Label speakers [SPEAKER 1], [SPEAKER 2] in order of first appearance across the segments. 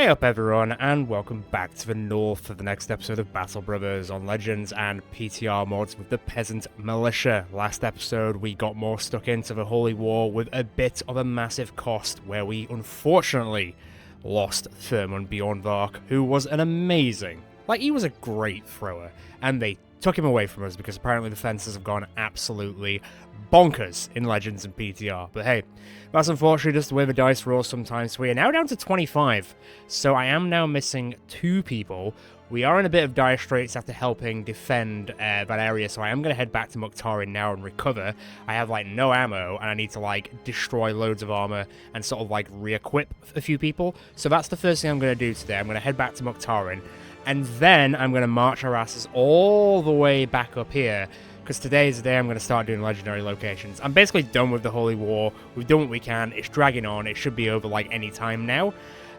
[SPEAKER 1] Hey up everyone, and welcome back to the North for the next episode of Battle Brothers on Legends and PTR mods with the Peasant Militia. Last episode we got more stuck into the Holy War with a bit of a massive cost, where we unfortunately lost Thurmund Bjornvark, who was an amazing, he was a great thrower, and they took him away from us because apparently the fences have gone absolutely bonkers in Legends and PTR. But hey, that's unfortunately just the way the dice roll sometimes. So we are now down to 25, so I am now missing 2 people. We are in a bit of dire straits after helping defend that area, so I am going to head back to Mukhtarin now and recover. I have no ammo, and I need to destroy loads of armor and sort of re-equip a few people. So that's the first thing I'm going to do today. I'm going to head back to Mukhtarin, and then I'm going to march our asses all the way back up here, because today is the day I'm going to start doing legendary locations. I'm basically done with the Holy War. We've done what we can. It's dragging on. It should be over any time now.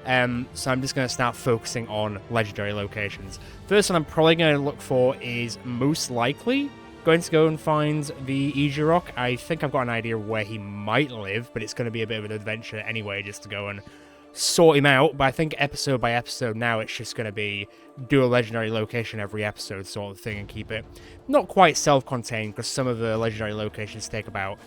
[SPEAKER 1] So I'm just going to start focusing on legendary locations. First one I'm probably going to look for is most likely going to go and find the hijinks. I think I've got an idea of where he might live, but it's going to be a bit of an adventure anyway, just to go and sort him out. But I think episode by episode now it's just going to be do a legendary location every episode sort of thing and keep it not quite self-contained, because some of the legendary locations take about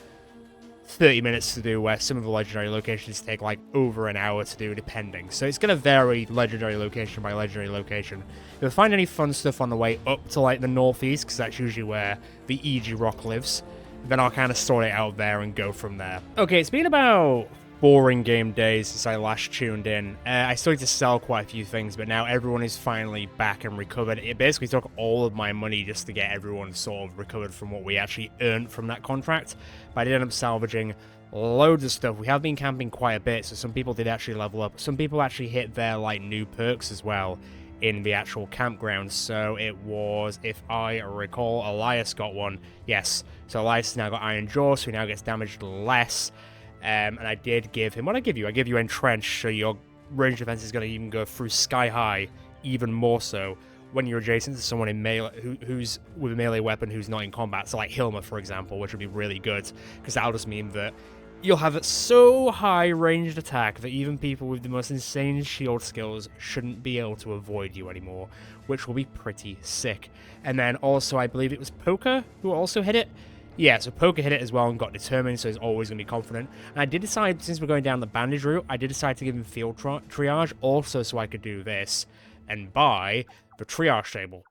[SPEAKER 1] 30 minutes to do, where some of the legendary locations take over an hour to do, depending. So it's going to vary legendary location by legendary location. If I find any fun stuff on the way up to the northeast, because that's usually where the hijinks lives, then I'll kind of sort it out there and go from there. Okay, it's been about boring game days since I last tuned in. I started to sell quite a few things, but now everyone is finally back and recovered. It basically took all of my money just to get everyone sort of recovered from what we actually earned from that contract, but I did end up salvaging loads of stuff. We have been camping quite a bit, so some people did actually level up. Some people actually hit their new perks as well in the actual campground. So it was, if I recall, Elias got one. Yes, so Elias has now got Iron Jaw, so he now gets damaged less. And I did give him, what did I give you? I give you Entrench, so your range defense is going to even go through sky high, even more so when you're adjacent to someone in melee who's with a melee weapon who's not in combat. So Hilma, for example, which would be really good, because that'll just mean that you'll have so high ranged attack that even people with the most insane shield skills shouldn't be able to avoid you anymore, which will be pretty sick. And then also, I believe it was Poker who also hit it. Yeah, so Poker hit it as well and got determined, so he's always going to be confident. And I did decide, since we're going down the bandage route, I did decide to give him field triage, also so I could do this and buy the triage table.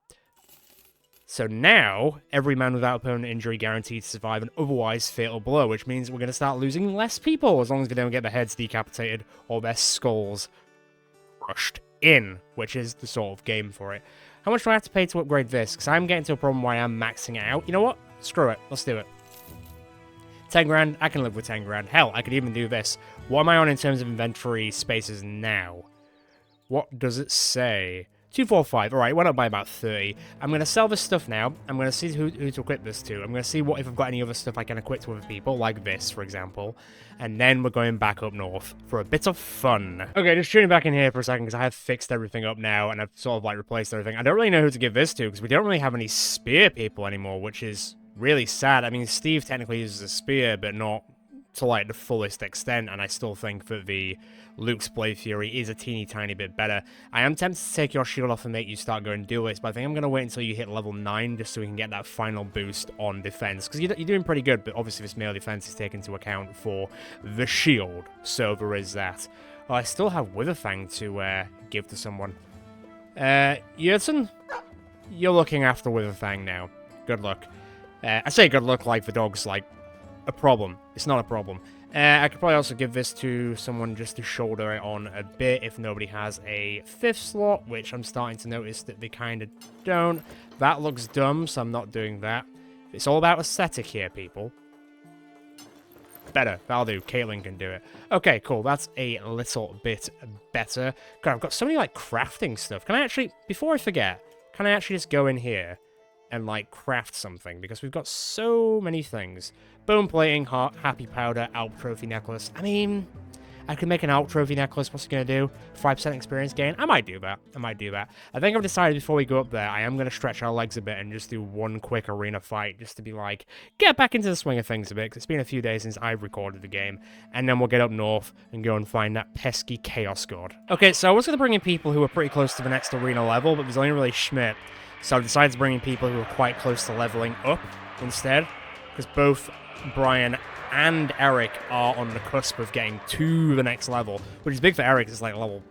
[SPEAKER 1] So now, every man without opponent injury guaranteed to survive an otherwise fatal blow, which means we're going to start losing less people, as long as they don't get their heads decapitated or their skulls crushed in, which is the sort of game for it. How much do I have to pay to upgrade this? Because I'm getting to a problem where I'm maxing it out. You know what? Screw it. Let's do it. 10 grand. I can live with 10 grand. Hell, I could even do this. What am I on in terms of inventory spaces now? What does it say? 245. Alright, it went up by about 30. I'm going to sell this stuff now. I'm going to see who to equip this to. I'm going to see if I've got any other stuff I can equip to other people, like this, for example. And then we're going back up north for a bit of fun. Okay, just tuning back in here for a second, because I have fixed everything up now, and I've sort of replaced everything. I don't really know who to give this to, because we don't really have any spear people anymore, which is really sad. I mean, Steve technically uses a spear, but not to the fullest extent, and I still think that the Luke's Blade Fury is a teeny tiny bit better. I am tempted to take your shield off and make you start going duelist, but I think I'm going to wait until you hit level 9 just so we can get that final boost on defense, because you're doing pretty good, but obviously this melee defense is taken into account for the shield, so there is that. Oh, I still have Witherfang to give to someone. Yerton, you're looking after Witherfang now. Good luck. I say good luck like the dog's a problem. It's not a problem. I could probably also give this to someone just to shoulder it on a bit if nobody has a 5th slot, which I'm starting to notice that they kind of don't. That looks dumb, so I'm not doing that. It's all about aesthetic here, people. Better. That'll do. Caitlyn can do it. Okay, cool. That's a little bit better. God, I've got so many crafting stuff. Can I actually, before I forget, can I actually just go in here and craft something, because we've got so many things? Bone plating, heart, happy powder, Alp trophy necklace. I mean, I could make an alt trophy necklace. What's it going to do? 5% experience gain? I might do that. I think I've decided before we go up there, I am going to stretch our legs a bit and just do one quick arena fight, just to be like, get back into the swing of things a bit, because it's been a few days since I've recorded the game. And then we'll get up north and go and find that pesky Chaos God. Okay, so I was going to bring in people who are pretty close to the next arena level, but there's only really Schmidt. So I've decided to bring in people who are quite close to leveling up instead, because both Brian and Eric are on the cusp of getting to the next level, which is big for Eric. It's like level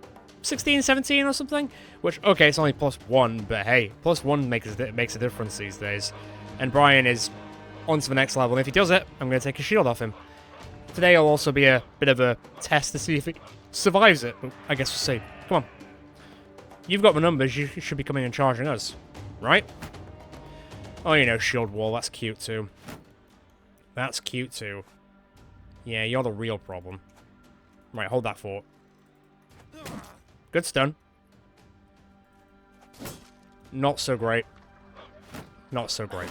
[SPEAKER 1] 16, 17 or something, which, okay, it's only +1, but hey, +1 makes a difference these days. And Brian is on to the next level, and if he does it, I'm going to take a shield off him. Today will also be a bit of a test to see if he survives it, but I guess we'll see. Come on. You've got the numbers, you should be coming and charging us, right? Oh, you know, shield wall, that's cute too. That's cute too. Yeah, you're the real problem. Right, hold that fort. Good stun. Not so great. Not so great.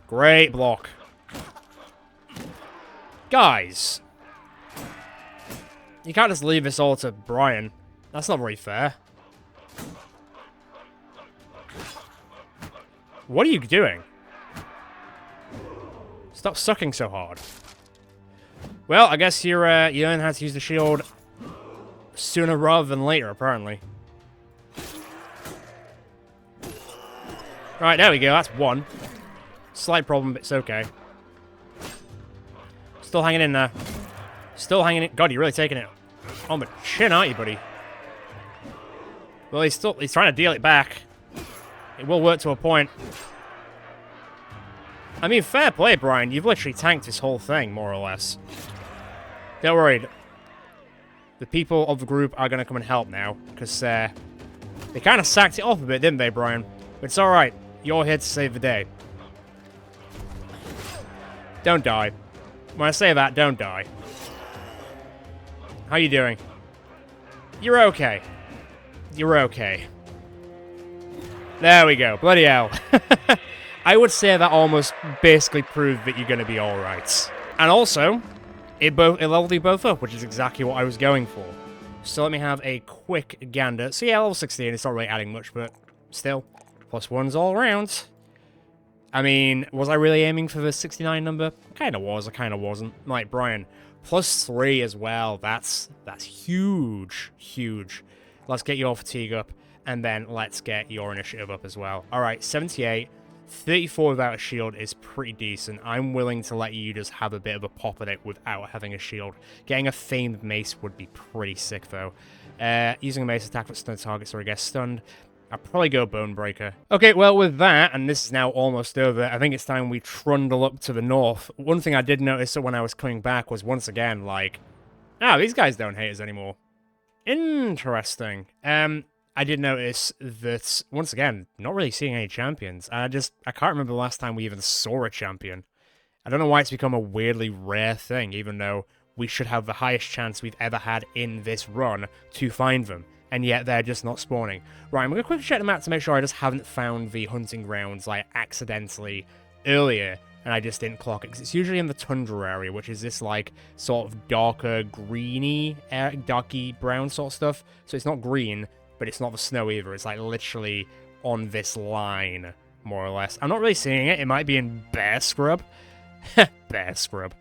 [SPEAKER 1] Great block. Guys. You can't just leave this all to Brian. That's not very fair. What are you doing? Stop sucking so hard. Well, I guess you learn how to use the shield sooner rather than later, apparently. Right, there we go. That's one. Slight problem, but it's okay. Still hanging in there. Still hanging in. God, you're really taking it on the chin, aren't you, buddy? Well, he's trying to deal it back. It will work to a point. I mean, fair play, Brian. You've literally tanked this whole thing, more or less. Don't worry. The people of the group are going to come and help now, because they kind of sacked it off a bit, didn't they, Brian? But it's alright. You're here to save the day. Don't die. When I say that, don't die. How you doing? You're okay. You're okay. There we go. Bloody hell. I would say that almost basically proved that you're going to be alright. And also, it leveled you both up, which is exactly what I was going for. So let me have a quick gander. So yeah, level 16, it's not really adding much, but still, +1s all around. I mean, was I really aiming for the 69 number? Kind of was, I kind of wasn't. Like, Brian, +3 as well. That's huge, huge. Let's get your fatigue up, and then let's get your initiative up as well. Alright, 78. 34 without a shield is pretty decent. I'm willing to let you just have a bit of a pop at it without having a shield. Getting a famed mace would be pretty sick, though. Using a mace attack with stunned targets or I guess stunned. I'll probably go Bone Breaker. Okay, well, with that, and this is now almost over, I think it's time we trundle up to the north. One thing I did notice when I was coming back was, once again, like, these guys don't hate us anymore. Interesting. I did notice that, once again, not really seeing any champions. I can't remember the last time we even saw a champion. I don't know why it's become a weirdly rare thing, even though we should have the highest chance we've ever had in this run to find them. And yet they're just not spawning. Right, I'm going to quickly check the map to make sure I just haven't found the hunting grounds, like, accidentally earlier, and I just didn't clock it. Because it's usually in the tundra area, which is this, like, sort of darker, greeny, darky brown sort of stuff. So it's not green, but it's not the snow either. It's, like, literally on this line, more or less. I'm not really seeing it. It might be in Bear Scrub. Bear Scrub.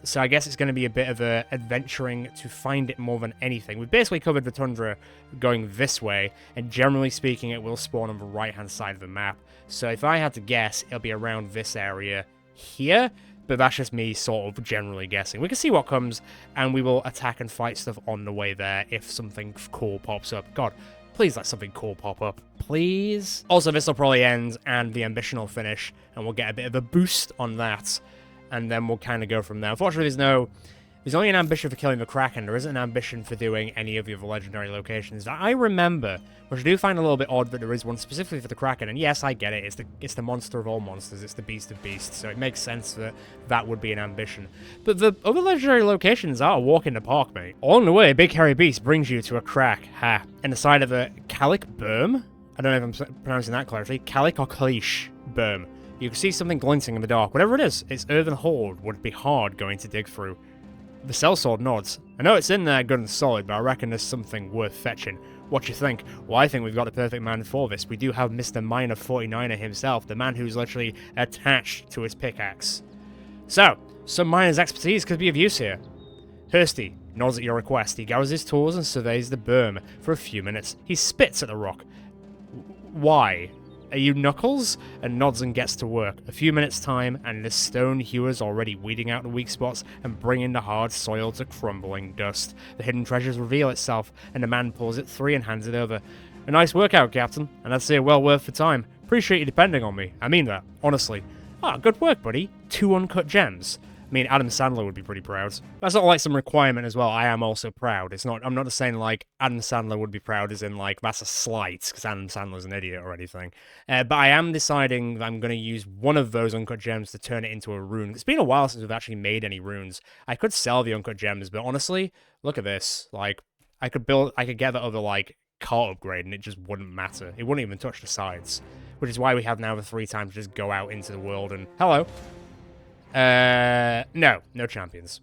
[SPEAKER 1] So I guess it's going to be a bit of a adventuring to find it more than anything. We've basically covered the tundra going this way, and generally speaking, it will spawn on the right-hand side of the map. So if I had to guess, it'll be around this area here, but that's just me sort of generally guessing. We can see what comes, and we will attack and fight stuff on the way there if something cool pops up. God, please let something cool pop up. Please? Also, this will probably end, and the ambition will finish, and we'll get a bit of a boost on that. And then we'll kind of go from there. Unfortunately, there's only an ambition for killing the Kraken. There isn't an ambition for doing any of the other legendary locations. I remember, which I do find a little bit odd, that there is one specifically for the Kraken. And yes, I get it. It's the monster of all monsters. It's the beast of beasts. So it makes sense that that would be an ambition. But the other legendary locations are a walk in the park, mate. On the way, Big Hairy Beast brings you to a crack. Ha. And the side of a Calic Berm? I don't know if I'm pronouncing that correctly. Calic or Calish Berm. You can see something glinting in the dark. Whatever it is, its earthen hold would be hard going to dig through. The sellsword nods. I know it's in there good and solid, but I reckon there's something worth fetching. What you think? Well, I think we've got the perfect man for this. We do have Mr. Miner 49er himself, the man who's literally attached to his pickaxe. So, some miner's expertise could be of use here. Hursty nods at your request. He gathers his tools and surveys the berm for a few minutes. He spits at the rock. Why? Are you Knuckles? And nods and gets to work. A few minutes time, and the stone hewer's already weeding out the weak spots and bringing the hard soil to crumbling dust. The hidden treasures reveal itself, and the man pulls it free and hands it over. A nice workout, Captain, and I'd say well worth the time. Appreciate you depending on me. I mean that, honestly. Ah, good work, buddy. 2 uncut gems. I mean, Adam Sandler would be pretty proud. That's not like some requirement as well. I am also proud. It's not. I'm not just saying like Adam Sandler would be proud, as in like that's a slight because Adam Sandler's an idiot or anything. But I am deciding that I'm going to use one of those uncut gems to turn it into a rune. It's been a while since we've actually made any runes. I could sell the uncut gems, but honestly, look at this. Like, I could get that other like cart upgrade, and it just wouldn't matter. It wouldn't even touch the sides, which is why we have now the free time to just go out into the world and hello. No champions.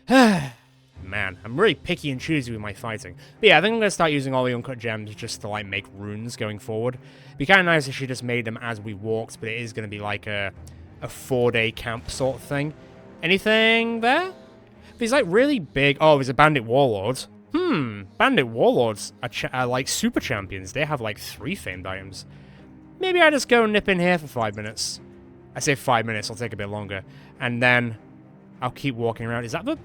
[SPEAKER 1] Man, I'm really picky and choosy with my fighting. But yeah, I think I'm going to start using all the uncut gems just to, like, make runes going forward. It'd be kind of nice if she just made them as we walked, but it is going to be, like, a 4-day camp sort of thing. Anything there? These, like, really big... Oh, there's a bandit warlord. Bandit warlords are like, super champions. They have, like, 3 famed items. Maybe I just go nip in here for 5 minutes. I say 5 minutes, it'll take a bit longer. And then I'll keep walking around. Is that the...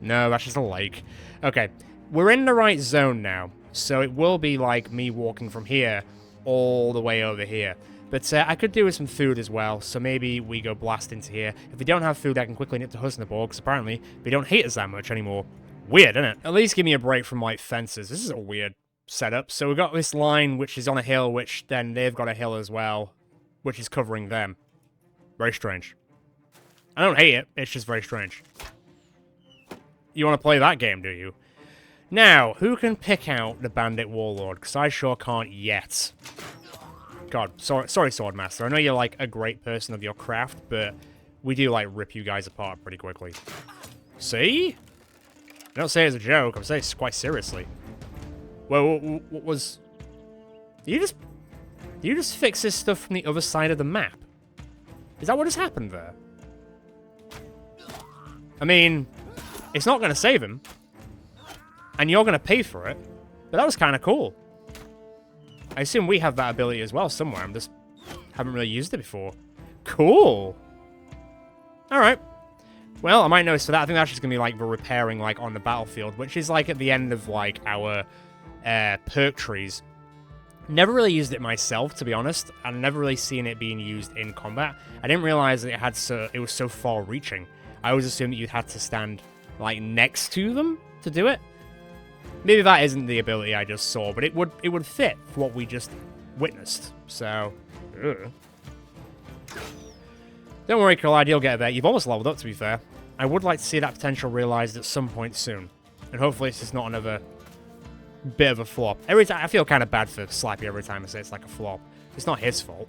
[SPEAKER 1] No, that's just a lake. Okay, we're in the right zone now. So it will be like me walking from here all the way over here. But I could do with some food as well. So maybe we go blast into here. If we don't have food, I can quickly nip to Husnaborg, because apparently they don't hate us that much anymore. Weird, isn't it? At least give me a break from, like, fences. This is a weird setup. So we've got this line, which is on a hill, which then they've got a hill as well, which is covering them. Very strange. I don't hate it, it's just very strange. You want to play that game, do you? Now, who can pick out the Bandit Warlord? Because I sure can't yet. God, sorry, Swordmaster. I know you're, like, a great person of your craft, but we do, like, rip you guys apart pretty quickly. See? I don't say it as a joke, I'm saying it quite seriously. Well, what was... Did you just fix this stuff from the other side of the map? Is that what has happened there? I mean, it's not going to save him. And you're going to pay for it. But that was kind of cool. I assume we have that ability as well somewhere. I just haven't really used it before. Cool. Alright. Well, I might notice for that. I think that's just going to be like the repairing like on the battlefield. Which is like at the end of like our perk trees. Never really used it myself, to be honest. I've never really seen it being used in combat. I didn't realize that it was so far-reaching. I always assumed that you'd have to stand, like, next to them to do it. Maybe that isn't the ability I just saw, but it would fit for what we just witnessed. So, ugh. Don't worry, Collide, you'll get there. You've almost leveled up, to be fair. I would like to see that potential realized at some point soon. And hopefully it's just not another bit of a flop. Every time I feel kind of bad for Slappy every time I say it's like a flop. It's not his fault.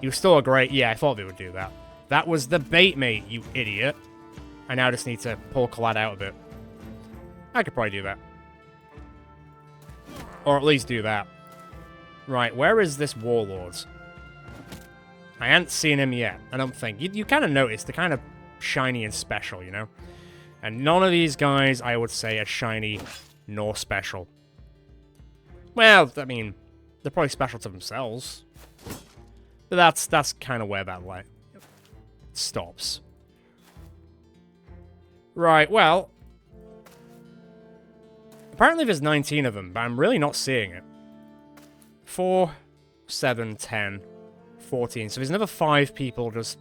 [SPEAKER 1] He was still a great... Yeah, I thought they would do that. That was the bait, mate, you idiot. I now just need to pull Collide out a bit. I could probably do that. Or at least do that. Right, where is this Warlord? I haven't seen him yet, I don't think. You kind of notice, they're kind of shiny and special, you know? And none of these guys, I would say, are shiny nor special. Well, I mean, they're probably special to themselves. But that's kind of where that stops. Right, well... Apparently there's 19 of them, but I'm really not seeing it. 4, 7, 10, 14. So there's another 5 people just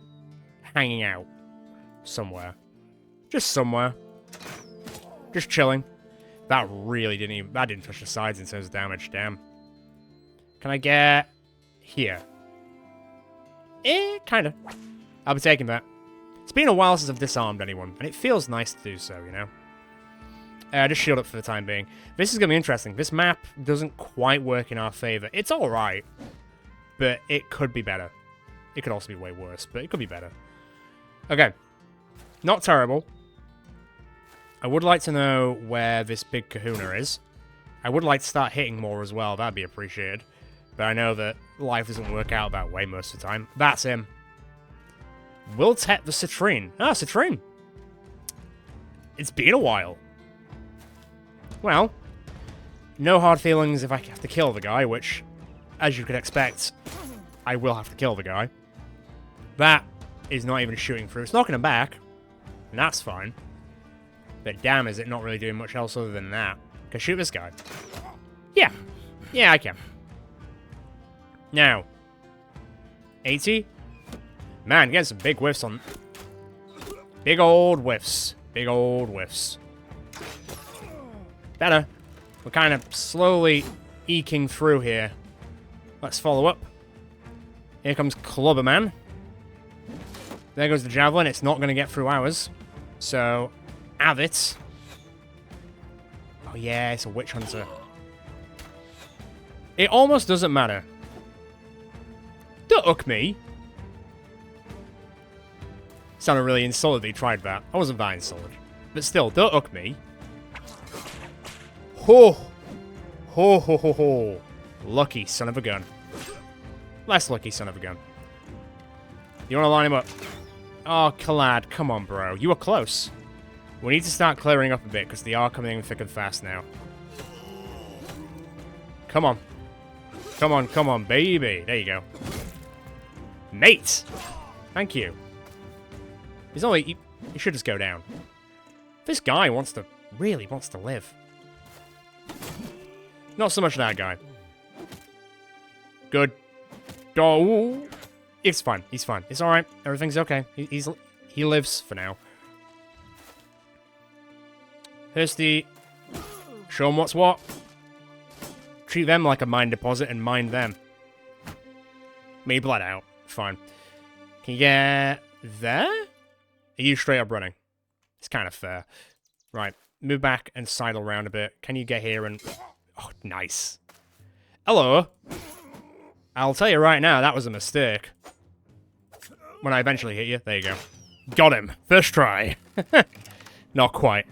[SPEAKER 1] hanging out somewhere. Just somewhere. Just chilling. That really didn't touch the sides in terms of damage, damn. Can I get here? Kinda. I'll be taking that. It's been a while since I've disarmed anyone, and it feels nice to do so, you know? Just shield up for the time being. This is going to be interesting. This map doesn't quite work in our favor. It's alright, but it could be better. It could also be way worse, but it could be better. Okay. Not terrible. I would like to know where this big kahuna is. I would like to start hitting more as well. That'd be appreciated. But I know that life doesn't work out that way most of the time. That's him. Wiltet the Citrine. Ah, Citrine. It's been a while. Well, no hard feelings if I have to kill the guy, which, as you could expect, I will have to kill the guy. That is not even shooting through. It's knocking him back, and that's fine. But damn, is it not really doing much else other than that. Can I shoot this guy? Yeah. Yeah, I can. Now, 80. Man, getting some big whiffs on... Big old whiffs. Big old whiffs. Better. We're kind of slowly eking through here. Let's follow up. Here comes Clubberman. There goes the javelin. It's not going to get through ours. So, have it. Oh yeah, it's a witch hunter. It almost doesn't matter. Don't hook me. Sounded really insulted that he tried that. I wasn't that insulted. But still, don't hook me. Ho! Ho ho ho ho. Lucky son of a gun. Less lucky son of a gun. You want to line him up? Oh, Kalad, come on, bro. You were close. We need to start clearing up a bit, because they are coming in thick and fast now. Come on. Come on, baby. There you go. Mate! Thank you. He's only... He should just go down. This guy really wants to live. Not so much that guy. Good. Oh, it's fine. He's fine. It's alright. Everything's okay. He lives for now. Here's the... Show him what's what. Treat them like a mine deposit and mine them. Me blood out. Fine. Can you get there? Are you straight up running? It's kind of fair. Right. Move back and sidle around a bit. Can you get here and... Oh, nice. Hello. I'll tell you right now, that was a mistake. When I eventually hit you. There you go. Got him. First try. Not quite.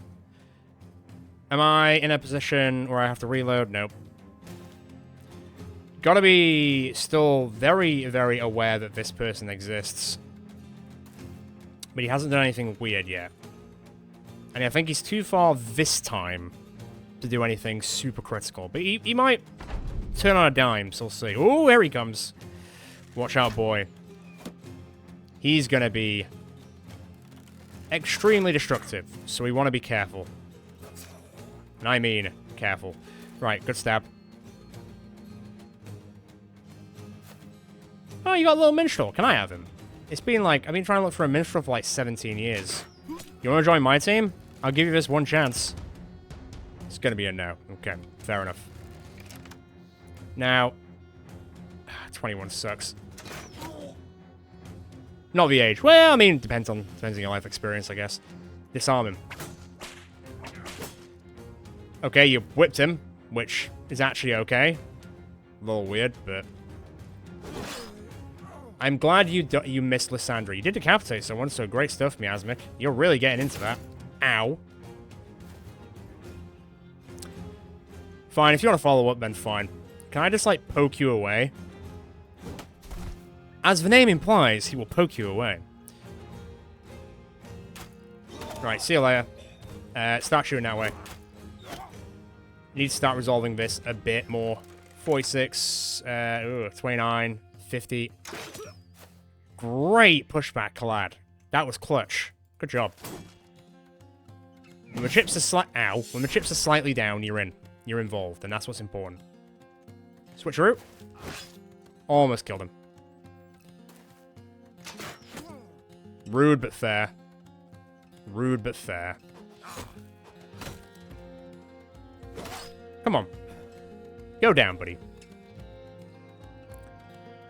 [SPEAKER 1] Am I in a position where I have to reload? Nope. Gotta be still very, very aware that this person exists. But he hasn't done anything weird yet. And I think he's too far this time to do anything super critical. But he might turn on a dime, so we'll see. Oh, here he comes. Watch out, boy. He's gonna be extremely destructive, so we want to be careful. And I mean careful. Right, good stab. Oh, you got a little minstrel. Can I have him? It's been like... I've been trying to look for a minstrel for like 17 years. You want to join my team? I'll give you this one chance. It's going to be a no. Okay, fair enough. Now... 21 sucks. Not the age. Well, I mean, depends on your life experience, I guess. Disarm him. Okay, you whipped him, which is actually okay. A little weird, but... I'm glad you missed Lysandra. You did decapitate someone, so great stuff, Miasmic. You're really getting into that. Ow. Fine, if you want to follow up, then fine. Can I just, like, poke you away? As the name implies, he will poke you away. Right, see you later. Start shooting that way. Need to start resolving this a bit more. 46, 29, 50. Great pushback, Kalad. That was clutch. Good job. When the chips are When the chips are slightly down, you're in. You're involved, and that's what's important. Switcheroo. Almost killed him. Rude but fair. Rude but fair. Come on. Go down, buddy.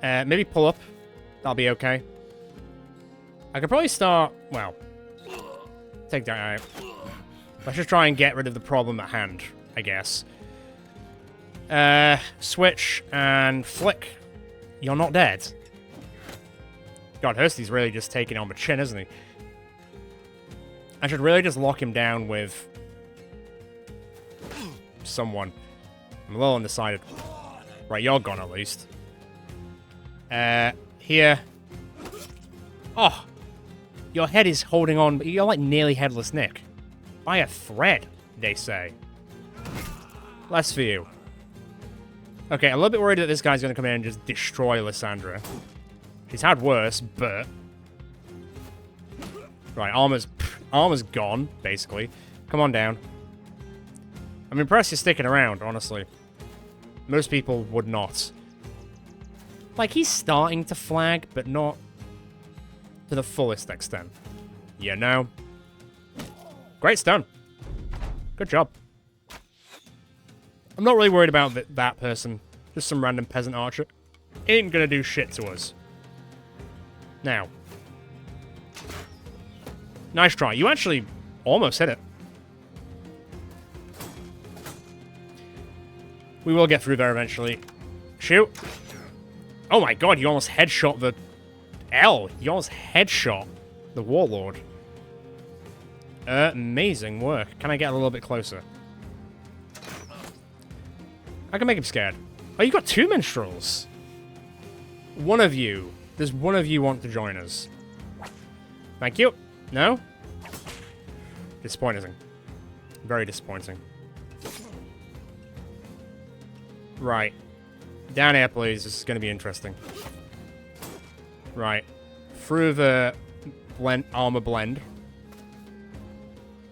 [SPEAKER 1] Maybe pull up. That'll be okay. I could probably start... Well. Take that out. Let's just try and get rid of the problem at hand, I guess. Switch and flick. You're not dead. God, Hursty's really just taking on the chin, isn't he? I should really just lock him down with someone. I'm a little undecided. Right, you're gone at least. Here. Oh! Your head is holding on, but you're like nearly headless Nick. By a thread, they say. Less for you. Okay, a little bit worried that this guy's gonna come in and just destroy Lysandra. She's had worse, but... Right, armor's gone, basically. Come on down. I'm impressed you're sticking around, honestly. Most people would not. Like, he's starting to flag, but not to the fullest extent. You know? Great stun. Good job. I'm not really worried about that person. Just some random peasant archer. Ain't gonna do shit to us. Now. Nice try. You actually almost hit it. We will get through there eventually. Shoot. Oh my god, you almost headshot the... L. You almost headshot the warlord. Amazing work. Can I get a little bit closer? I can make him scared. Oh, you got 2 minstrels. One of you. Does one of you want to join us? Thank you. No? Disappointing. Very disappointing. Right. Down here, please. This is going to be interesting. Right. Through the armor blend.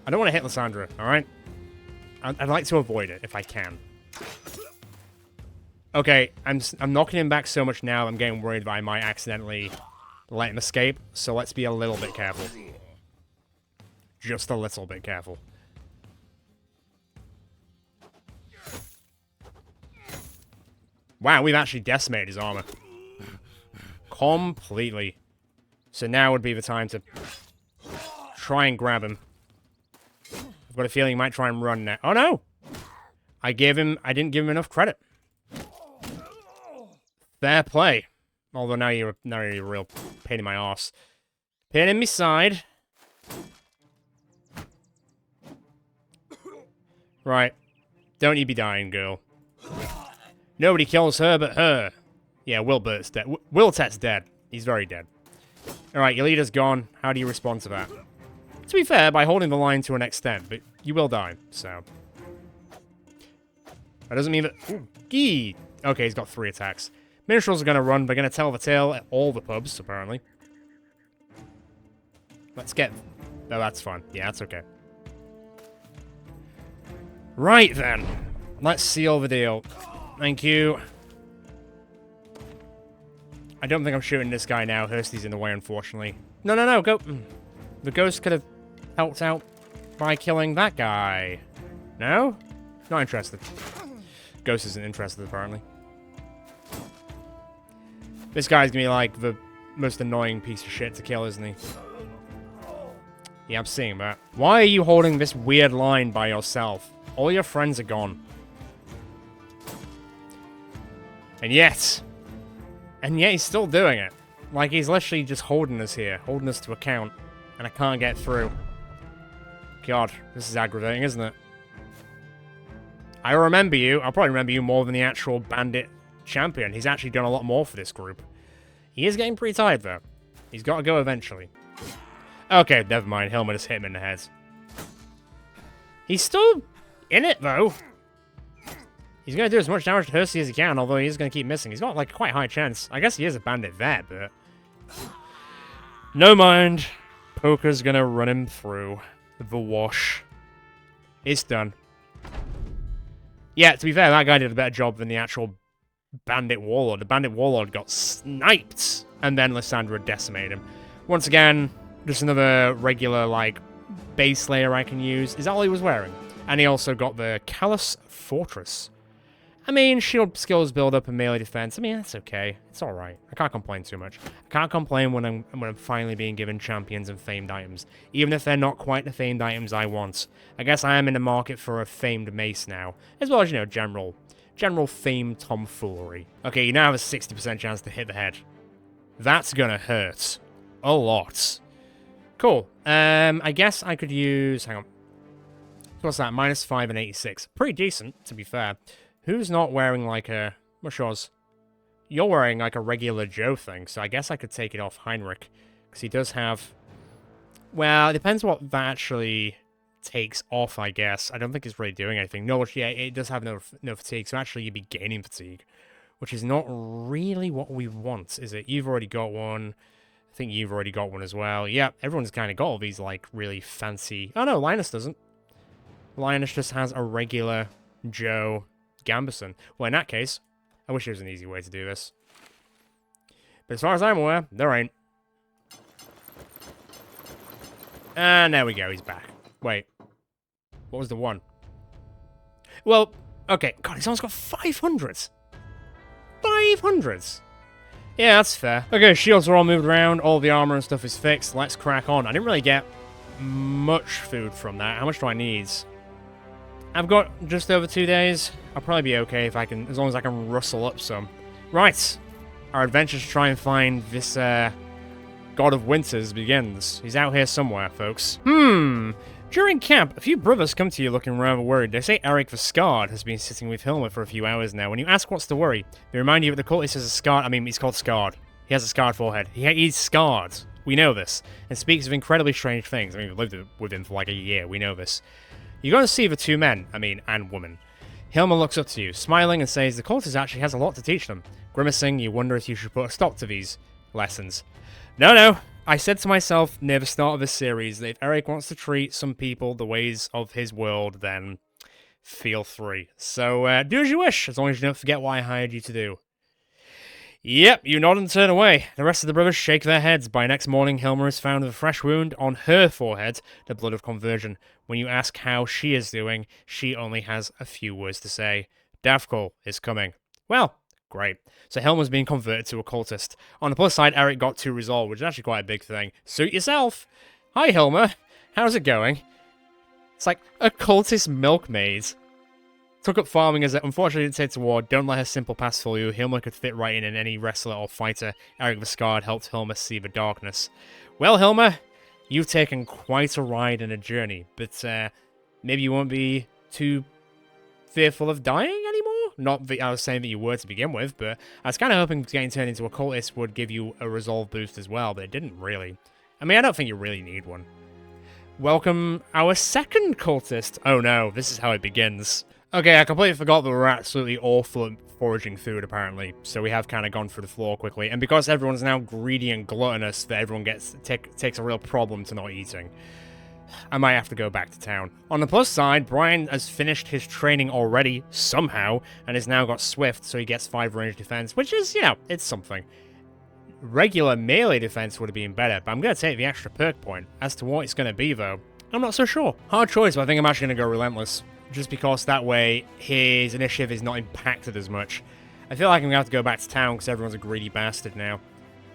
[SPEAKER 1] I don't want to hit Lysandra, alright? I'd like to avoid it if I can. Okay, I'm knocking him back so much now, I'm getting worried that I might accidentally let him escape, so let's be a little bit careful. Just a little bit careful. Wow, we've actually decimated his armor. Completely. So now would be the time to try and grab him. I've got a feeling he might try and run now. Oh no! I didn't give him enough credit. Fair play. Although now you're a real pain in my arse. Pain in me side. Right. Don't you be dying, girl. Nobody kills her but her. Yeah, Wilbert's dead. Wiltet's dead. He's very dead. Alright, your leader's gone. How do you respond to that? To be fair, by holding the line to an extent, but you will die, so... That doesn't mean that... Ooh, gee! Okay, he's got 3 attacks. Minstrels are going to run. They're going to tell the tale at all the pubs, apparently. Let's get... Oh, that's fun. Yeah, that's okay. Right, then. Let's seal the deal. Thank you. I don't think I'm shooting this guy now. Hursty's in the way, unfortunately. No, no, no, go... The ghost could have helped out by killing that guy. No? Not interested. Ghost isn't interested, apparently. This guy's gonna be, like, the most annoying piece of shit to kill, isn't he? Yeah, I'm seeing that. Why are you holding this weird line by yourself? All your friends are gone. And yet he's still doing it. Like, he's literally just holding us here, holding us to account, and I can't get through. God, this is aggravating, isn't it? I remember you. I'll probably remember you more than the actual bandit champion. He's actually done a lot more for this group. He is getting pretty tired, though. He's got to go eventually. Okay, never mind. Helmet just hit him in the head. He's still in it, though. He's going to do as much damage to Hersey as he can, although he is going to keep missing. He's got, like, quite a high chance. I guess he is a bandit there, but... No mind. Poker's going to run him through the wash. It's done. Yeah, to be fair, that guy did a better job than the actual bandit warlord. The bandit warlord got sniped, and then Lysandra decimated him. Once again, just another regular, like, base layer I can use. Is that all he was wearing? And he also got the Callous Fortress. I mean, shield skills build up and melee defense. I mean, that's okay. It's alright. I can't complain too much. I can't complain when I'm finally being given champions and famed items. Even if they're not quite the famed items I want. I guess I am in the market for a famed mace now. As well as, you know, general famed tomfoolery. Okay, you now have a 60% chance to hit the head. That's gonna hurt. A lot. Cool. I guess I could use... Hang on. What's that? -5 and 86. Pretty decent, to be fair. Who's not wearing like a... What's yours? You're wearing like a regular Joe thing, so I guess I could take it off Heinrich. Because he does have... Well, it depends what that actually takes off, I guess. I don't think it's really doing anything. No, yeah, it does have no fatigue, so actually you'd be gaining fatigue. Which is not really what we want, is it? You've already got one. I think you've already got one as well. Yeah, everyone's kind of got all these, like, really fancy... Oh, no, Linus doesn't. Linus just has a regular Joe Gambison. Well, in that case, I wish there was an easy way to do this. But as far as I'm aware, there ain't. And there we go, he's back. Wait. What was the one? Well, okay. God, he's almost got 500s. 500s. Yeah, that's fair. Okay, shields are all moved around. All the armor and stuff is fixed. Let's crack on. I didn't really get much food from that. How much do I need? I've got just over 2 days. I'll probably be okay if I can, as long as I can rustle up some. Right. Our adventure to try and find this, God of Winters begins. He's out here somewhere, folks. During camp, a few brothers come to you looking rather worried. They say Eric the Scarred has been sitting with Hilmer for a few hours now. When you ask what's the worry, they remind you that the cultist has a scarred... I mean, he's called Scarred. He has a scarred forehead. He's scarred. We know this. And speaks of incredibly strange things. I mean, we've lived with him for like a year. We know this. You're going to see the two men, and woman. Hilmer looks up to you, smiling and says the cultist actually has a lot to teach them. Grimacing, you wonder if you should put a stop to these lessons. No. I said to myself near the start of this series that if Eric wants to treat some people the ways of his world, then feel free. So do as you wish, as long as you don't forget what I hired you to do. Yep, you nod and turn away. The rest of the brothers shake their heads. By next morning, Hilmer is found with a fresh wound on her forehead, the blood of conversion. When you ask how she is doing, she only has a few words to say. Davkol is coming. Well, great. So Hilmer's being converted to a cultist. On the plus side, Eric got 2 resolve, which is actually quite a big thing. Suit yourself. Hi, Hilmer. How's it going? It's like a cultist milkmaid. Took up farming as it unfortunately didn't take to war. Don't let her simple pass fool you. Hilmer could fit right in any wrestler or fighter. Eric the Scarred helped Hilmer see the darkness. Well, Hilmer, you've taken quite a ride and a journey, but maybe you won't be too fearful of dying anymore? Not that I was saying that you were to begin with, but I was kind of hoping getting turned into a cultist would give you a resolve boost as well, but it didn't really. I mean, I don't think you really need one. Welcome our second cultist. Oh no, this is how it begins. Okay, I completely forgot that we're absolutely awful at foraging food, apparently, so we have kind of gone through the floor quickly, and because everyone's now greedy and gluttonous, that everyone takes a real problem to not eating. I might have to go back to town. On the plus side, Brian has finished his training already, somehow, and has now got Swift, so he gets 5 range defense, which is, you know, it's something. Regular melee defense would have been better, but I'm going to take the extra perk point. As to what it's going to be, though, I'm not so sure. Hard choice, but I think I'm actually going to go Relentless. Just because that way his initiative is not impacted as much. I feel like I'm going to have to go back to town because everyone's a greedy bastard now.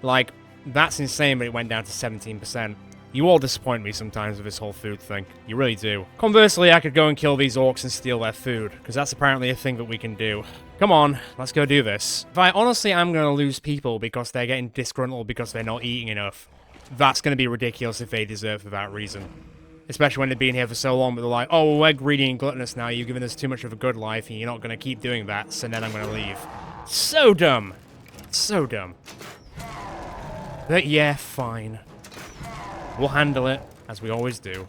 [SPEAKER 1] Like, that's insane, but it went down to 17%. You all disappoint me sometimes with this whole food thing. You really do. Conversely, I could go and kill these orcs and steal their food, because that's apparently a thing that we can do. Come on, let's go do this. If I honestly am going to lose people because they're getting disgruntled because they're not eating enough, that's going to be ridiculous if they desert for that reason. Especially when they've been here for so long, but they're like, oh, well, we're greedy and gluttonous now, you've given us too much of a good life, and you're not going to keep doing that, so then I'm going to leave. So dumb. So dumb. But yeah, fine. We'll handle it, as we always do.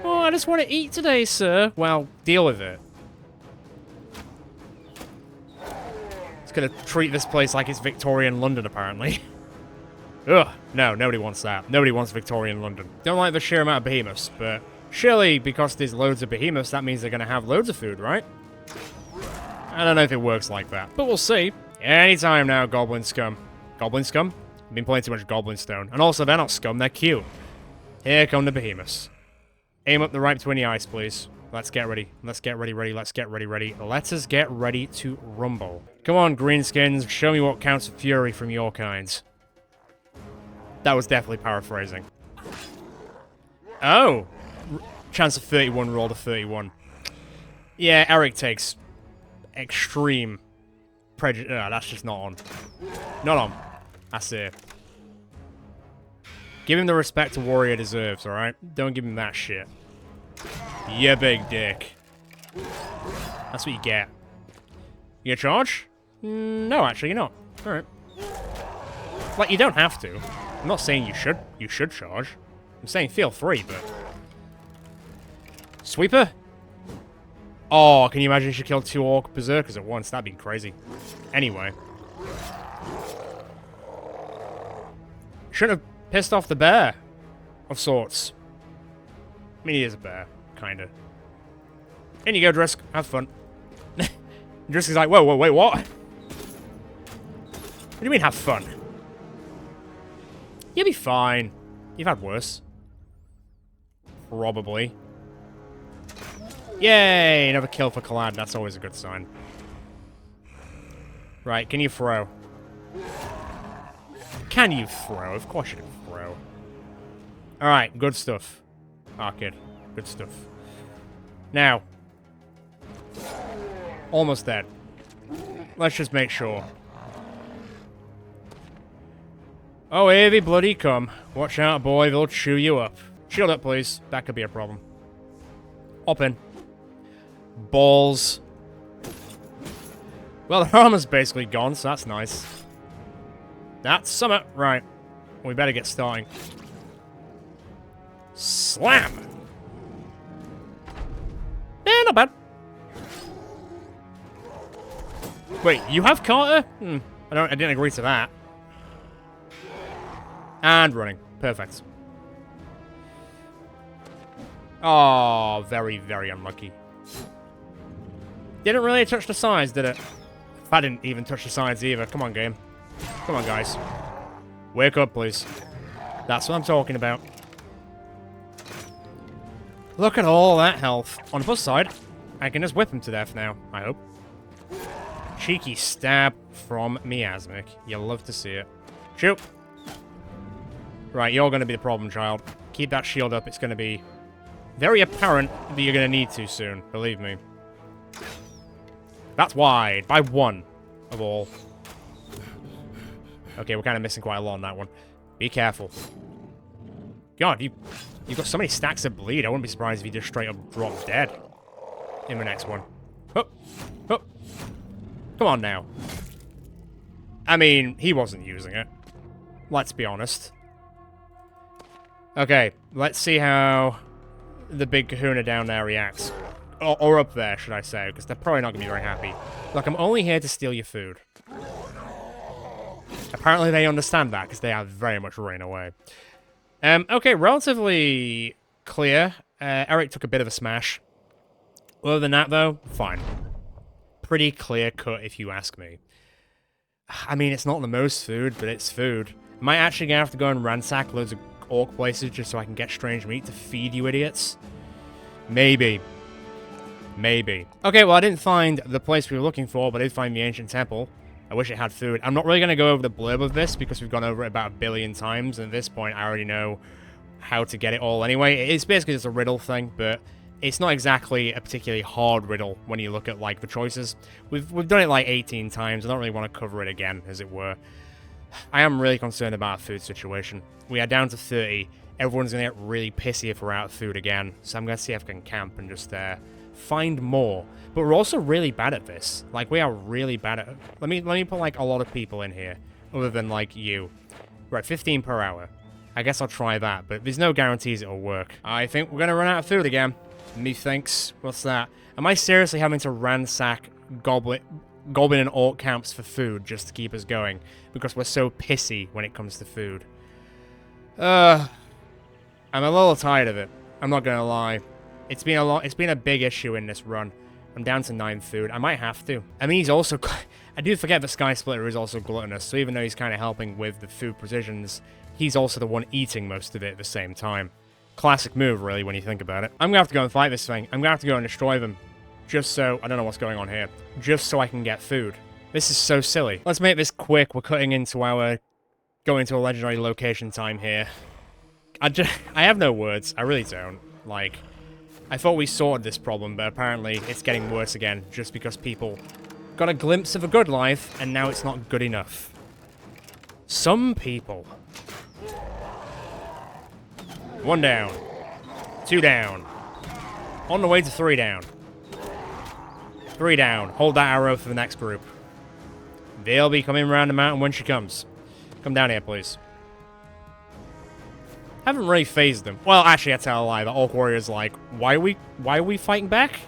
[SPEAKER 1] Oh, I just want to eat today, sir. Well, deal with it. It's going to treat this place like it's Victorian London, apparently. Ugh, no, nobody wants that. Nobody wants Victorian London. Don't like the sheer amount of behemoths, but surely because there's loads of behemoths, that means they're going to have loads of food, right? I don't know if it works like that, but we'll see. Anytime now, Goblin Scum. Goblin Scum? I've been playing too much Goblin Stone. And also, they're not scum, they're cute. Here come the behemoths. Aim up the right between the eyes, please. Let's get ready. Let's get ready. Let's get ready. Let us get ready to rumble. Come on, greenskins. Show me what counts for fury from your kinds. That was definitely paraphrasing. Oh! Chance of 31, roll to 31. Yeah, Eric takes extreme prejudice. No, that's just not on. Not on. That's it. Give him the respect a warrior deserves, alright? Don't give him that shit. You big dick. That's what you get. You gonna charge? No, actually, you're not. Alright. Like, you don't have to. I'm not saying you should charge. I'm saying feel free, but... Sweeper? Oh, can you imagine if she killed 2 orc berserkers at once? That'd be crazy. Anyway. Shouldn't have pissed off the bear. Of sorts. I mean, he is a bear. Kinda. In you go, Drisk. Have fun. Drisk is like, whoa, whoa, wait, what? What do you mean, have fun? You'll be fine. You've had worse. Probably. Yay! Another kill for Collad. That's always a good sign. Right, can you throw? Can you throw? Of course you can throw. Alright, good stuff. Ah, kid. Good stuff. Now. Almost dead. Let's just make sure. Oh, here they bloody come. Watch out, boy. They'll chew you up. Shield up, please. That could be a problem. Hop in. Balls. Well, the armor's basically gone, so that's nice. That's summit. Right. We better get starting. Slam! Eh, not bad. Wait, you have Carter? I didn't agree to that. And running. Perfect. Oh, very, very unlucky. Didn't really touch the sides, did it? I didn't even touch the sides either. Come on, game. Come on, guys. Wake up, please. That's what I'm talking about. Look at all that health. On the plus side, I can just whip him to death now, I hope. Cheeky stab from Miasmic. You'll love to see it. Shoot. Right, you're going to be the problem, child. Keep that shield up. It's going to be very apparent that you're going to need to soon. Believe me. That's wide. By 1 of all. Okay, we're kind of missing quite a lot on that one. Be careful. God, you've got so many stacks of bleed. I wouldn't be surprised if you just straight up drop dead in the next one. Oh, oh. Come on now. I mean, he wasn't using it. Let's be honest. Okay, let's see how the big kahuna down there reacts. Or up there, should I say, because they're probably not going to be very happy. Look, I'm only here to steal your food. Apparently they understand that, because they are very much running away. Okay, relatively clear. Eric took a bit of a smash. Other than that, though, fine. Pretty clear cut, if you ask me. I mean, it's not the most food, but it's food. Am I actually going to have to go and ransack loads of orc places just so I can get strange meat to feed you idiots? Maybe. Maybe. Okay, well, I didn't find the place we were looking for, but I did find the ancient temple. I wish it had food. I'm not really going to go over the blurb of this because we've gone over it about 1 billion times, and at this point, I already know how to get it all anyway. It's basically just a riddle thing, but it's not exactly a particularly hard riddle when you look at, like, the choices. We've done it, like, 18 times. I don't really want to cover it again, as it were. I am really concerned about our food situation. We are down to 30. Everyone's going to get really pissy if we're out of food again, so I'm going to see if I can camp and just find more. But we're also really bad at this. Like, we are really bad at it. Let me put, like, a lot of people in here, other than, like, you. Right, 15 per hour. I guess I'll try that, but there's no guarantees it'll work. I think we're going to run out of food again. Methinks. What's that? Am I seriously having to ransack goblin and orc camps for food just to keep us going? Because we're so pissy when it comes to food. I'm a little tired of it. I'm not going to lie. It's been a big issue in this run. I'm down to 9 food. I might have to. I mean, he's also... I do forget that Sky Splitter is also gluttonous, so even though he's kind of helping with the food precisions, he's also the one eating most of it at the same time. Classic move, really, when you think about it. I'm going to have to go and fight this thing. I'm going to have to go and destroy them. Just so... I don't know what's going on here. Just so I can get food. This is so silly. Let's make this quick. We're cutting into our... going to a legendary location time here. I have no words. I really don't. Like... I thought we sorted this problem, but apparently it's getting worse again, just because people got a glimpse of a good life, and now it's not good enough. Some people. 1 down. 2 down. On the way to 3 down. 3 down. Hold that arrow for the next group. They'll be coming around the mountain when she comes. Come down here, please. Haven't really phased them. Well, actually, I tell a lie. The Orc Warrior's like, why are we fighting back?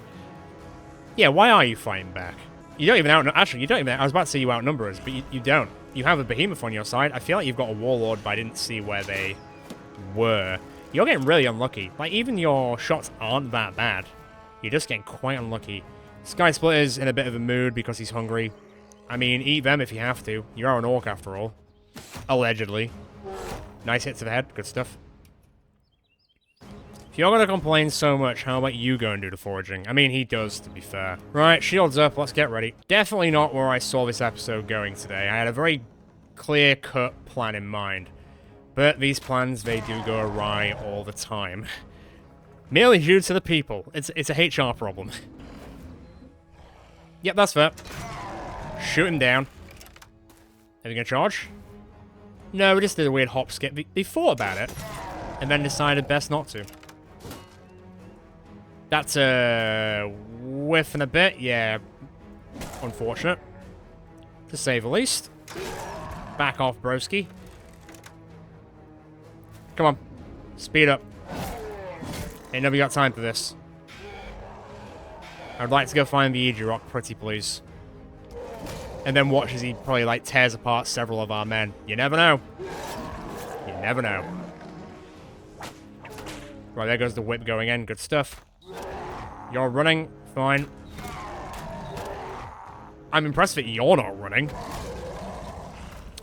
[SPEAKER 1] Yeah, why are you fighting back? You don't even actually, you don't even... I was about to say you outnumber us, but you don't. You have a behemoth on your side. I feel like you've got a warlord, but I didn't see where they were. You're getting really unlucky. Like, even your shots aren't that bad. You're just getting quite unlucky. Sky Splitter's in a bit of a mood because he's hungry. I mean, eat them if you have to. You are an orc after all. Allegedly. Nice hits to the head. Good stuff. If you're gonna complain so much, how about you go and do the foraging? I mean, he does, to be fair. Right, shields up, let's get ready. Definitely not where I saw this episode going today. I had a very clear-cut plan in mind. But these plans, they do go awry all the time. Merely due to the people. It's a HR problem. Yep, that's fair. Shoot him down. Are they gonna charge? No, we just did a weird hop skip. They thought about it, and then decided best not to. That's a whiff and a bit, yeah. Unfortunate. To say the least. Back off, broski. Come on. Speed up. Ain't nobody got time for this. I'd like to go find the Iji Rock, pretty please. And then watch as he probably, like, tears apart several of our men. You never know. You never know. Right, there goes the whip going in. Good stuff. You're running. Fine. I'm impressed that you're not running.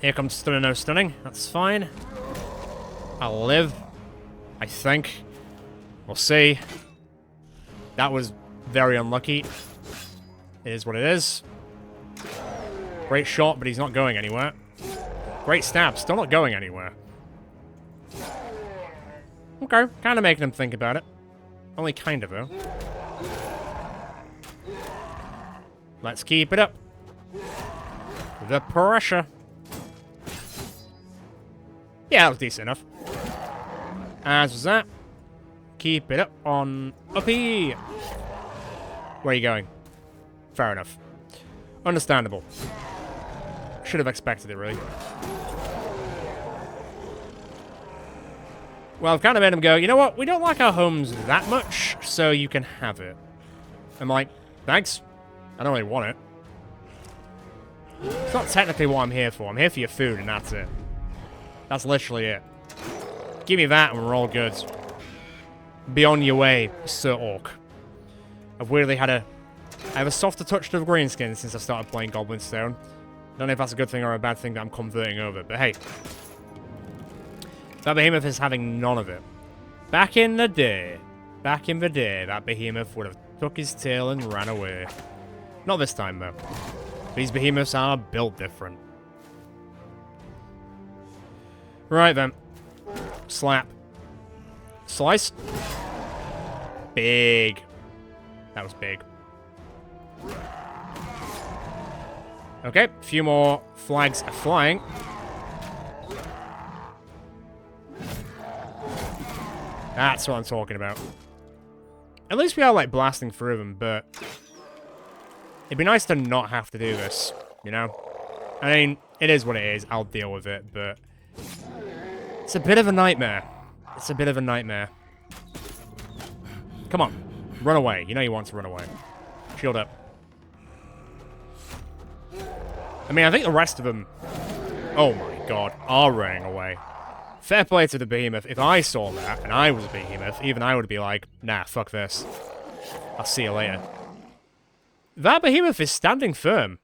[SPEAKER 1] Here comes Stunner No Stunning. That's fine. I'll live. I think. We'll see. That was very unlucky. It is what it is. Great shot, but he's not going anywhere. Great stab, still not going anywhere. Okay, kind of making him think about it. Only kind of, though. Let's keep it up. The pressure. Yeah, that was decent enough. As was that. Keep it up on uppy. Where are you going? Fair enough. Understandable. Should have expected it, really. Well, I've kind of made him go, you know what? We don't like our homes that much, so you can have it. I'm like, thanks. I don't really want it. It's not technically what I'm here for. I'm here for your food, and that's it. That's literally it. Give me that, and we're all good. Be on your way, Sir Orc. I've weirdly had I have a softer touch to the greenskin since I started playing Goblin Stone. I don't know if that's a good thing or a bad thing that I'm converting over, but hey. That behemoth is having none of it. Back in the day, that behemoth would have took his tail and ran away. Not this time, though. These behemoths are built different. Right, then. Slap. Slice. Big. That was big. Okay, a few more flags are flying. That's what I'm talking about. At least we are, like, blasting through them, but it'd be nice to not have to do this, you know? I mean, it is what it is. I'll deal with it, but it's a bit of a nightmare. It's a bit of a nightmare. Come on. Run away. You know you want to run away. Shield up. I mean, I think the rest of them, oh my god, are running away. Fair play to the behemoth. If I saw that, and I was a behemoth, even I would be like, nah, fuck this. I'll see you later. That behemoth is standing firm.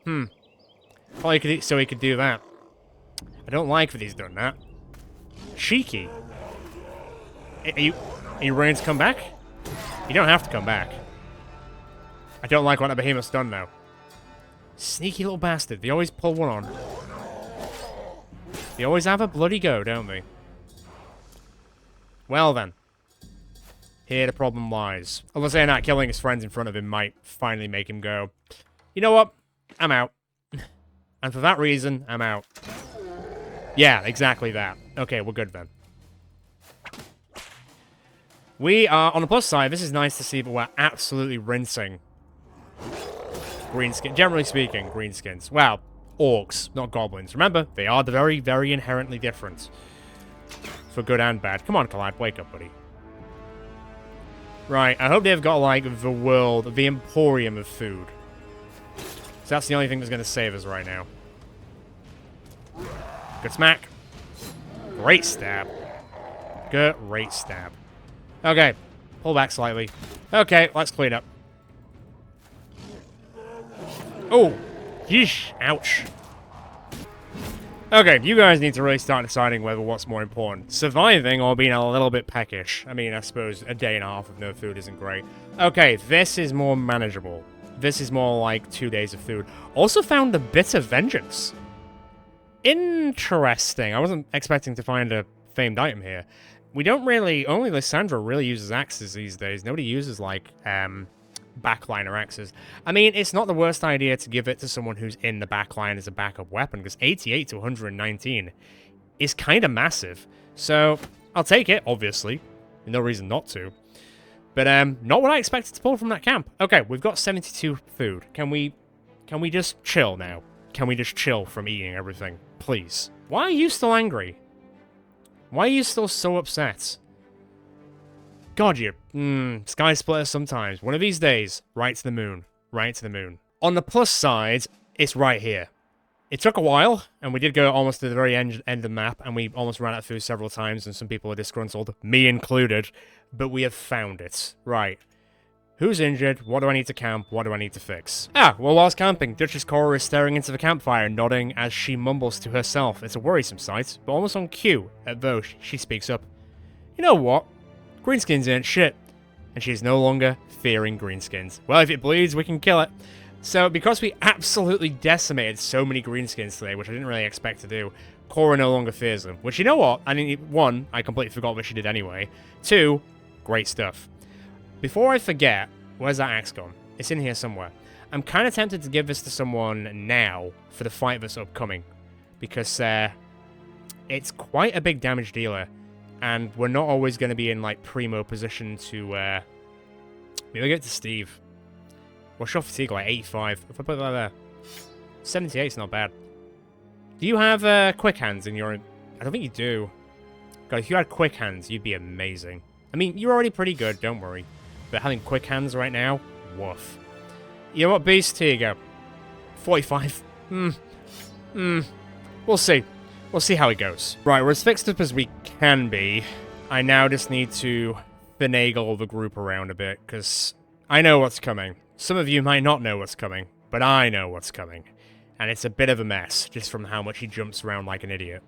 [SPEAKER 1] Well, so he could do that. I don't like that he's done that. Cheeky. Are you ready to come back? You don't have to come back. I don't like what that behemoth's done, though. Sneaky little bastard. They always pull one on. They always have a bloody go, don't they? Well, then. Here the problem lies. Although saying that, killing his friends in front of him might finally make him go, you know what? I'm out. And for that reason, I'm out. Yeah, exactly that. Okay, we're good then. We are, on the plus side, this is nice to see, but we're absolutely rinsing greenskin. Generally speaking, greenskins. Wow, orcs, not goblins. Remember, they are very, very inherently different. For good and bad. Come on, Collide, wake up, buddy. Right, I hope they've got, like, the world, the emporium of food. So that's the only thing that's going to save us right now. Good smack. Great stab. Great stab. Okay, pull back slightly. Okay, let's clean up. Oh, yeesh, ouch. Okay, you guys need to really start deciding whether what's more important. Surviving or being a little bit peckish. I mean, I suppose a day and a half of no food isn't great. Okay, this is more manageable. This is more like 2 days of food. Also found a bit of vengeance. Interesting. I wasn't expecting to find a famed item here. We don't really... Only Lysandra really uses axes these days. Nobody uses, like, backliner axes. I mean, it's not the worst idea to give it to someone who's in the backline as a backup weapon, because 88 to 119 is kind of massive. So, I'll take it, obviously. No reason not to. But, not what I expected to pull from that camp. Okay, we've got 72 food. Can we just chill now? Can we just chill from eating everything? Please. Why are you still angry? Why are you still so upset? God, you... sky splitter sometimes. One of these days, right to the moon. Right to the moon. On the plus side, it's right here. It took a while, and we did go almost to the very end of the map, and we almost ran out of food several times, and some people are disgruntled, me included, but we have found it. Right. Who's injured? What do I need to camp? What do I need to fix? Ah, well, whilst camping, Duchess Cora is staring into the campfire, nodding as she mumbles to herself. It's a worrisome sight, but almost on cue, at though she speaks up. You know what? Greenskins ain't shit. And she is no longer fearing greenskins. Well, if it bleeds, we can kill it. So, because we absolutely decimated so many greenskins today, which I didn't really expect to do, Cora no longer fears them. Which, you know what? I mean, one, I completely forgot what she did anyway. Two, great stuff. Before I forget, where's that axe gone? It's in here somewhere. I'm kind of tempted to give this to someone now for the fight that's upcoming. Because it's quite a big damage dealer. And we're not always going to be in, like, primo position to... maybe I'll give it to Steve. What's your fatigue, like 85? If I put that there. 78's not bad. Do you have quick hands in your... I don't think you do. God, if you had quick hands, you'd be amazing. I mean, you're already pretty good, don't worry. But having quick hands right now, woof. You know what, Beast? Here you go. 45. We'll see. We'll see how it goes. Right, we're as fixed up as we can be. I now just need to finagle the group around a bit, because I know what's coming. Some of you might not know what's coming, but I know what's coming. And it's a bit of a mess, just from how much he jumps around like an idiot.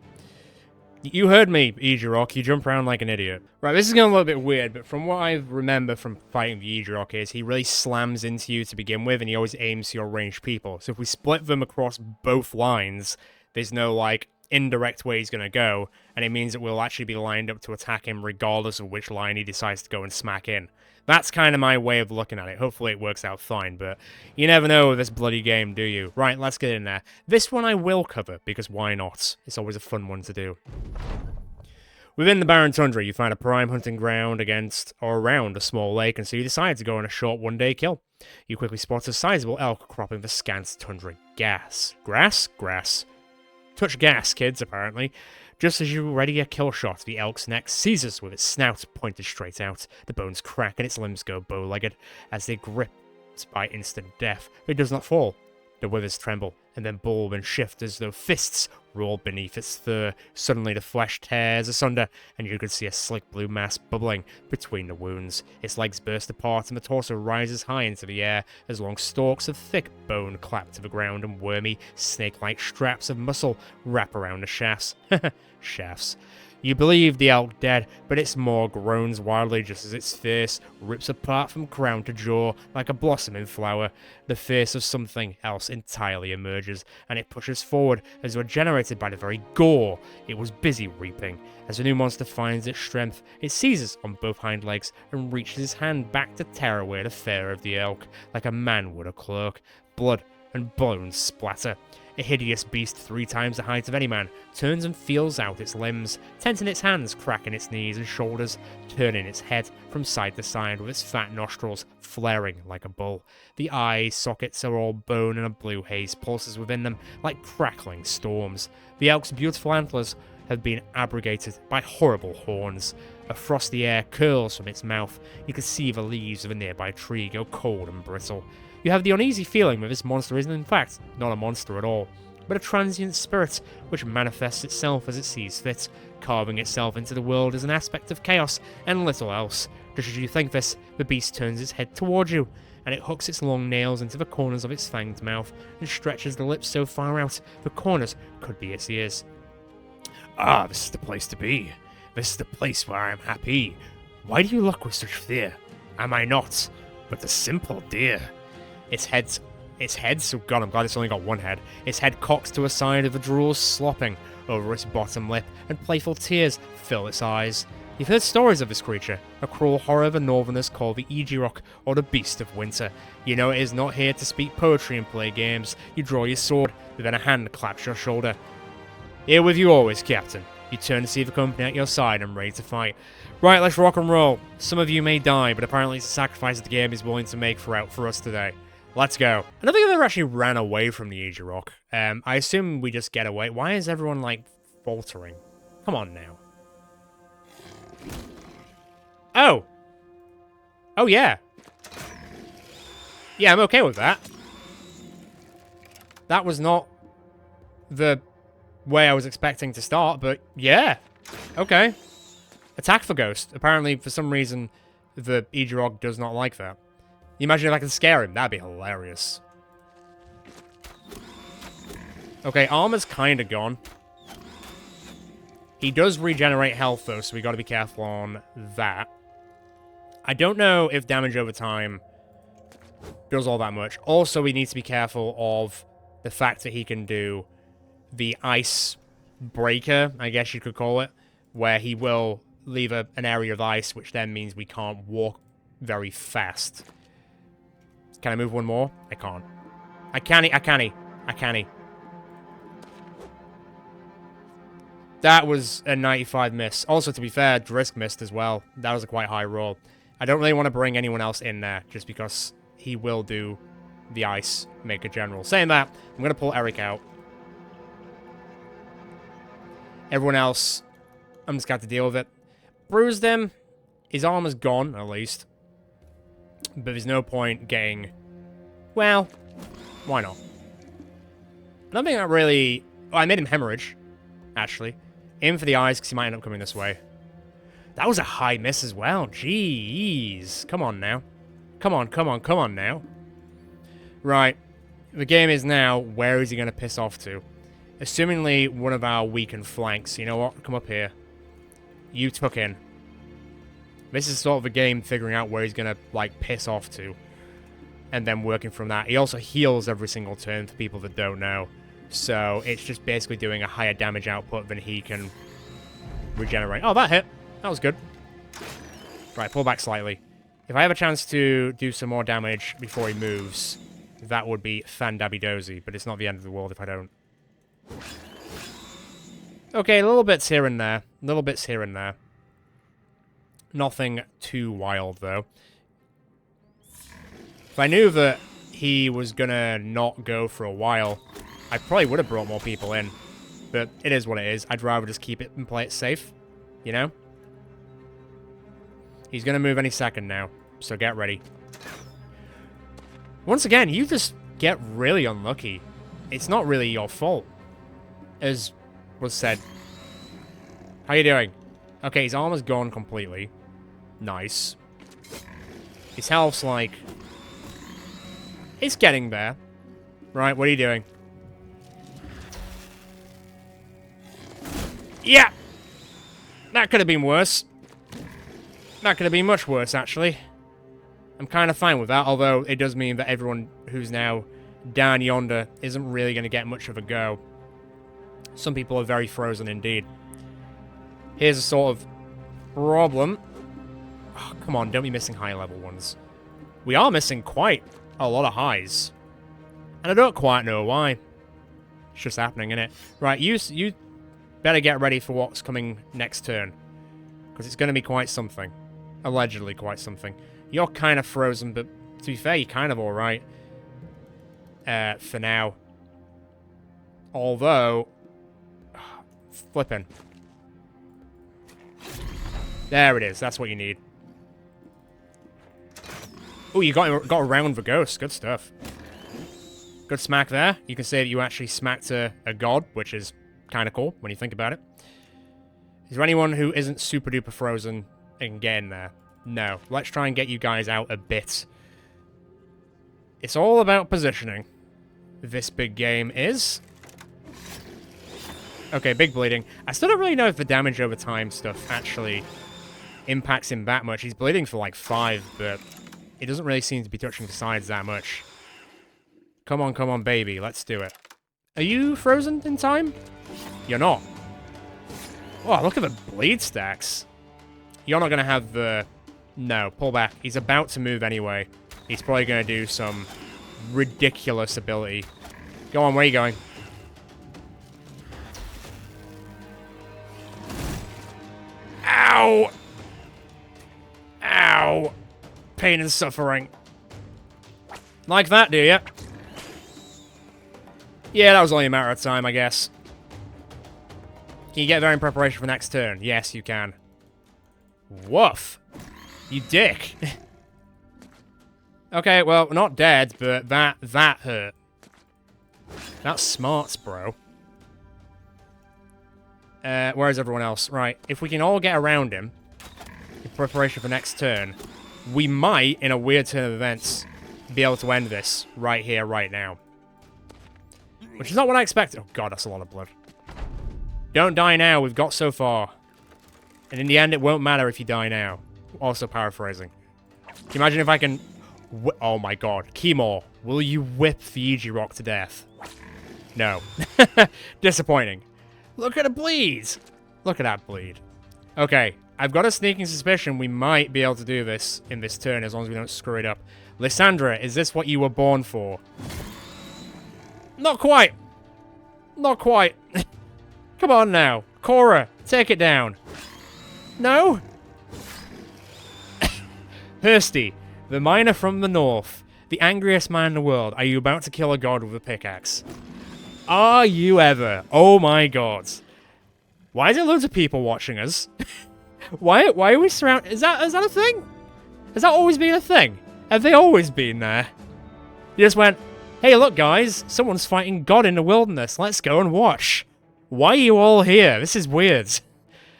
[SPEAKER 1] You heard me, Ejirok. You jump around like an idiot. Right, this is going a little bit weird, but from what I remember from fighting the Ejirok is he really slams into you to begin with, and he always aims for your ranged people. So if we split them across both lines, there's no, like, indirect way he's going to go, and it means that we'll actually be lined up to attack him regardless of which line he decides to go and smack in. That's kind of my way of looking at it. Hopefully it works out fine, but you never know with this bloody game, do you? Right, let's get in there. This one I will cover, because why not? It's always a fun one to do. Within the barren tundra, you find a prime hunting ground against or around a small lake, and so you decide to go on a short one-day kill. You quickly spot a sizable elk cropping the scant tundra grass. Grass? Touch gas, kids, apparently. Just as you ready a kill shot, the elk's neck seizes with its snout pointed straight out. The bones crack and its limbs go bow-legged as they grip by instant death. It does not fall. The withers tremble, and then bulb and shift as though fists roll beneath its fur. Suddenly the flesh tears asunder, and you can see a slick blue mass bubbling between the wounds. Its legs burst apart, and the torso rises high into the air as long stalks of thick bone clap to the ground, and wormy, snake-like straps of muscle wrap around the shafts. Shafts. You believe the elk dead, but its maw groans wildly just as its face rips apart from crown to jaw like a blossoming flower. The face of something else entirely emerges, and it pushes forward as though generated by the very gore it was busy reaping. As the new monster finds its strength, it seizes on both hind legs and reaches his hand back to tear away the fur of the elk like a man would a cloak. Blood and bones splatter. A hideous beast 3 times the height of any man turns and feels out its limbs, tensing its hands, cracking its knees and shoulders, turning its head from side to side with its fat nostrils flaring like a bull. The eye sockets are all bone and a blue haze pulses within them like crackling storms. The elk's beautiful antlers have been abrogated by horrible horns. A frosty air curls from its mouth. You can see the leaves of a nearby tree go cold and brittle. You have the uneasy feeling that this monster is in fact not a monster at all, but a transient spirit which manifests itself as it sees fit, carving itself into the world as an aspect of chaos and little else. Just as you think this, the beast turns its head towards you, and it hooks its long nails into the corners of its fanged mouth and stretches the lips so far out the corners could be its ears. Ah, this is the place to be. This is the place where I am happy. Why do you look with such fear? Am I not but a simple deer? Its head, so God, I'm glad it's only got one head. Its head cocks to a side of the drool slopping over its bottom lip, and playful tears fill its eyes. You've heard stories of this creature, a cruel horror the northerners call the hijinks, or the beast of winter. You know it is not here to speak poetry and play games. You draw your sword, but then a hand claps your shoulder. Here with you always, Captain. You turn to see the company at your side and ready to fight. Right, let's rock and roll. Some of you may die, but apparently it's a sacrifice the game is willing to make for us today. Let's go. I don't think I've ever actually ran away from the hijinks. I assume we just get away. Why is everyone, like, faltering? Come on now. Oh! Oh, yeah. Yeah, I'm okay with that. That was not the way I was expecting to start, but yeah. Okay. Attack for Ghost. Apparently, for some reason, the hijinks does not like that. You imagine if I could scare him? That'd be hilarious. Okay, armor's kinda gone. He does regenerate health, though, so we gotta be careful on that. I don't know if damage over time does all that much. Also, we need to be careful of the fact that he can do the ice breaker, I guess you could call it, where he will leave an area of ice, which then means we can't walk very fast. Can I move one more? I can't. I can't. That was a 95 miss. Also, to be fair, Drisk missed as well. That was a quite high roll. I don't really want to bring anyone else in there, just because he will do the ice Maker General. Saying that, I'm going to pull Eric out. Everyone else, I'm just going to have to deal with it. Bruised him. His armor's gone, at least. But there's no point getting... Well, why not? I don't think that really... Oh, I made him hemorrhage, actually. Aim for the eyes, because he might end up coming this way. That was a high miss as well. Jeez. Come on now. Come on now. Right. The game is now, where is he going to piss off to? Assumingly one of our weakened flanks. You know what? Come up here. You tuck in. This is sort of a game figuring out where he's going to, like, piss off to. And then working from that. He also heals every single turn for people that don't know. So it's just basically doing a higher damage output than he can regenerate. Oh, that hit. That was good. Right, pull back slightly. If I have a chance to do some more damage before he moves, that would be fan-dabby-dozy. But it's not the end of the world if I don't. Okay, little bits here and there. Little bits here and there. Nothing too wild, though. If I knew that he was gonna not go for a while, I probably would have brought more people in. But it is what it is. I'd rather just keep it and play it safe. You know? He's gonna move any second now, so get ready. Once again, you just get really unlucky. It's not really your fault, as was said. How you doing? Okay, his armor's gone completely. Nice. His health's like... It's getting there. Right, what are you doing? Yeah! That could have been worse. That could have been much worse, actually. I'm kind of fine with that, although it does mean that everyone who's now down yonder isn't really going to get much of a go. Some people are very frozen indeed. Here's a sort of problem. Oh, come on, don't be missing high level ones. We are missing quite a lot of highs. And I don't quite know why. It's just happening, innit? Right, you better get ready for what's coming next turn. Because it's going to be quite something. Allegedly quite something. You're kind of frozen, but to be fair, you're kind of alright. For now. Although... Flipping. There it is. That's what you need. Oh, you got around the ghost. Good stuff. Good smack there. You can say that you actually smacked a god, which is kind of cool when you think about it. Is there anyone who isn't super duper frozen and get in there? No. Let's try and get you guys out a bit. It's all about positioning. This big game is... Okay, big bleeding. I still don't really know if the damage over time stuff actually impacts him that much. He's bleeding for like 5, but it doesn't really seem to be touching the sides that much. Come on, baby. Let's do it. Are you frozen in time? You're not. Oh, look at the bleed stacks. You're not going to have the... No, pull back. He's about to move anyway. He's probably going to do some ridiculous ability. Go on, where are you going? Ow! Ow! Pain and suffering. Like that, do you? Yeah, that was only a matter of time, I guess. Can you get there in preparation for next turn? Yes, you can. Woof. You dick. Okay, well, not dead, but that hurt. That's smarts, bro. Where's everyone else? Right, if we can all get around him in preparation for next turn, we might, in a weird turn of events, be able to end this right here, right now. Which is not what I expected. Oh god, that's a lot of blood. Don't die now, we've got so far. And in the end, it won't matter if you die now. Also paraphrasing. Can you imagine if I can... Oh my god. Keymore, will you whip the Rock to death? No. Disappointing. Look at it bleed! Look at that bleed. Okay, I've got a sneaking suspicion we might be able to do this in this turn as long as we don't screw it up. Lysandra, is this what you were born for? Not quite. Not quite. Come on now. Cora, take it down. No? Hursty, the miner from the north, the angriest man in the world. Are you about to kill a god with a pickaxe? Are you ever? Oh my god. Why is there loads of people watching us? Why are we surrounded? Is that a thing? Has that always been a thing? Have they always been there? You just went, hey look guys, someone's fighting God in the wilderness. Let's go and watch. Why are you all here? This is weird.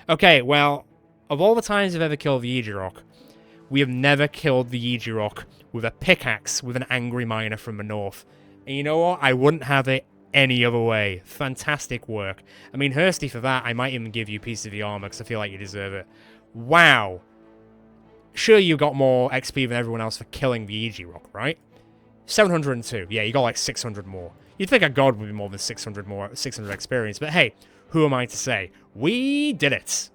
[SPEAKER 1] Okay, well, of all the times I've ever killed the Ejirok, we have never killed the Ejirok with a pickaxe with an angry miner from the north. And you know what? I wouldn't have it any other way. Fantastic work. I mean, Hursty, for that, I might even give you a piece of the armor because I feel like you deserve it. Wow. Sure, you got more XP than everyone else for killing the Ejirok, right? 702. Yeah, you got like 600 more. You'd think a god would be more than 600 experience, but hey, who am I to say? We did it.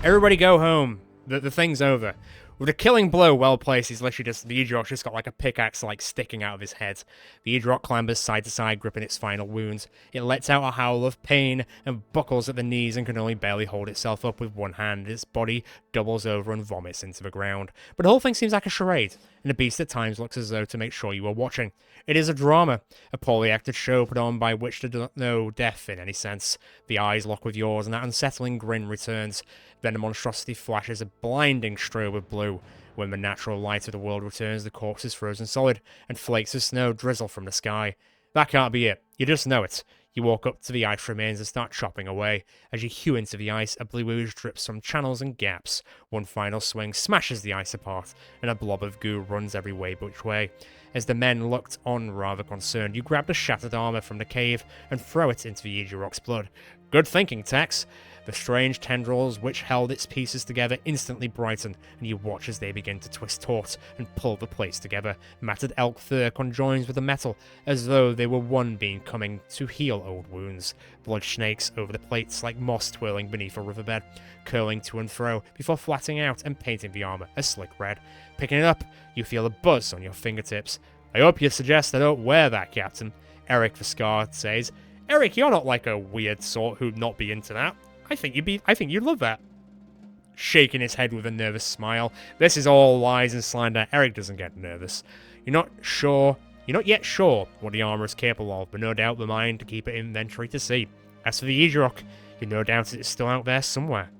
[SPEAKER 1] Everybody go home. The thing's over. With a killing blow well placed, he's literally just... The Ejirok's just got like a pickaxe like sticking out of his head. The Ejirok clambers side to side, gripping its final wounds. It lets out a howl of pain and buckles at the knees and can only barely hold itself up with one hand. Its body doubles over and vomits into the ground. But the whole thing seems like a charade, and the beast at times looks as though to make sure you are watching. It is a drama, a poorly acted show put on by which to do no death in any sense. The eyes lock with yours, and that unsettling grin returns. Then the monstrosity flashes a blinding strobe of blue. When the natural light of the world returns, the corpse is frozen solid, and flakes of snow drizzle from the sky. That can't be it. You just know it. You walk up to the ice remains and start chopping away. As you hew into the ice, a blue ooze drips from channels and gaps. One final swing smashes the ice apart, and a blob of goo runs every which way. As the men looked on rather concerned, you grab the shattered armor from the cave and throw it into the Ejirok's blood. Good thinking, Tex. The strange tendrils which held its pieces together instantly brighten, and you watch as they begin to twist taut and pull the plates together. Matted elk fur conjoins with the metal, as though they were one being coming to heal old wounds. Blood snakes over the plates like moss twirling beneath a riverbed, curling to and fro before flattening out and painting the armor a slick red. Picking it up, you feel a buzz on your fingertips. I hope you suggest I don't wear that, Captain. Eric Viscar says. Eric, you're not like a weird sort who'd not be into that. I think you'd love that. Shaking his head with a nervous smile. This is all lies and slander. Eric doesn't get nervous. You're not yet sure what the armor is capable of, but no doubt the mind to keep it in inventory to see. As for the Ejirok, you no doubt it's still out there somewhere.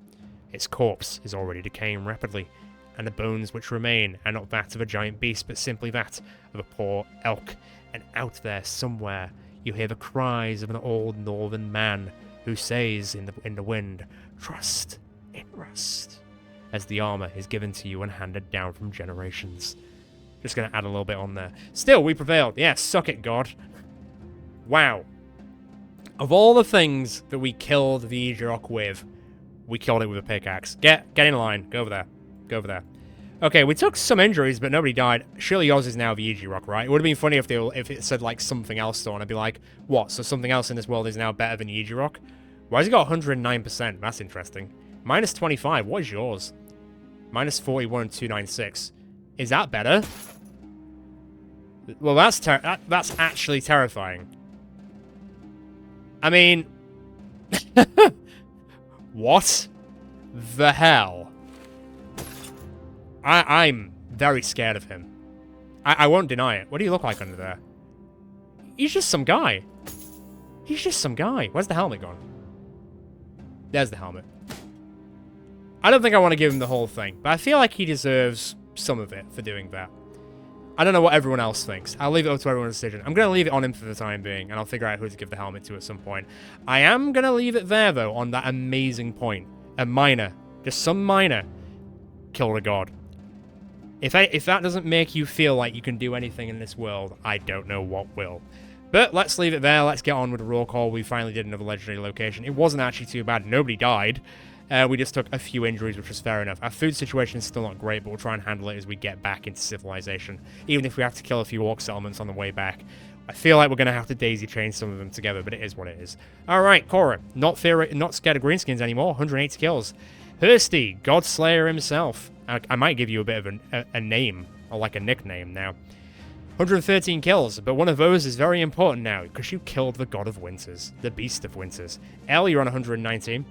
[SPEAKER 1] Its corpse is already decaying rapidly, and the bones which remain are not that of a giant beast, but simply that of a poor elk. And out there somewhere, you hear the cries of an old northern man who says in the wind, "Trust in rust," as the armor is given to you and handed down from generations. Just gonna add a little bit on there. Still, we prevailed. Yeah, suck it, God. Wow. Of all the things that we killed the Ejirok with, we killed it with a pickaxe. Get in line. Go over there. Go over there. Okay, we took some injuries, but nobody died. Surely yours is now the Ejirok, right? It would have been funny if it said, like, something else, though, and I'd be like, what? So something else in this world is now better than Ejirok? Why has it got 109%? That's interesting. Minus 25. What is yours? Minus 41 and 296. Is that better? Well, that's actually terrifying. I mean... What the hell? I'm very scared of him. I won't deny it. What do you look like under there? He's just some guy. He's just some guy. Where's the helmet gone? There's the helmet. I don't think I want to give him the whole thing, but I feel like he deserves some of it for doing that. I don't know what everyone else thinks. I'll leave it up to everyone's decision. I'm going to leave it on him for the time being, and I'll figure out who to give the helmet to at some point. I am going to leave it there, though, on that amazing point. A miner, just some miner, killed a god. If that doesn't make you feel like you can do anything in this world, I don't know what will. But let's leave it there. Let's get on with the roll call. We finally did another legendary location. It wasn't actually too bad. Nobody died. We just took a few injuries, which was fair enough. Our food situation is still not great, but we'll try and handle it as we get back into civilization. Even if we have to kill a few orc settlements on the way back. I feel like we're going to have to daisy chain some of them together, but it is what it is. Alright, Cora. Not scared of greenskins anymore. 180 kills. Hursty, Godslayer himself. I might give you a bit of a name, or like a nickname now. 113 kills, but one of those is very important now, because you killed the God of Winters, the Beast of Winters. Elle, you're on 119.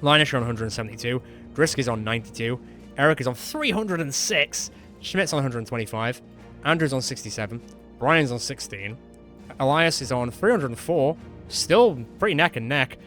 [SPEAKER 1] Linus, you're on 172. Drisk is on 92. Eric is on 306. Schmidt's on 125. Andrew's on 67. Brian's on 16. Elias is on 304. Still pretty neck and neck.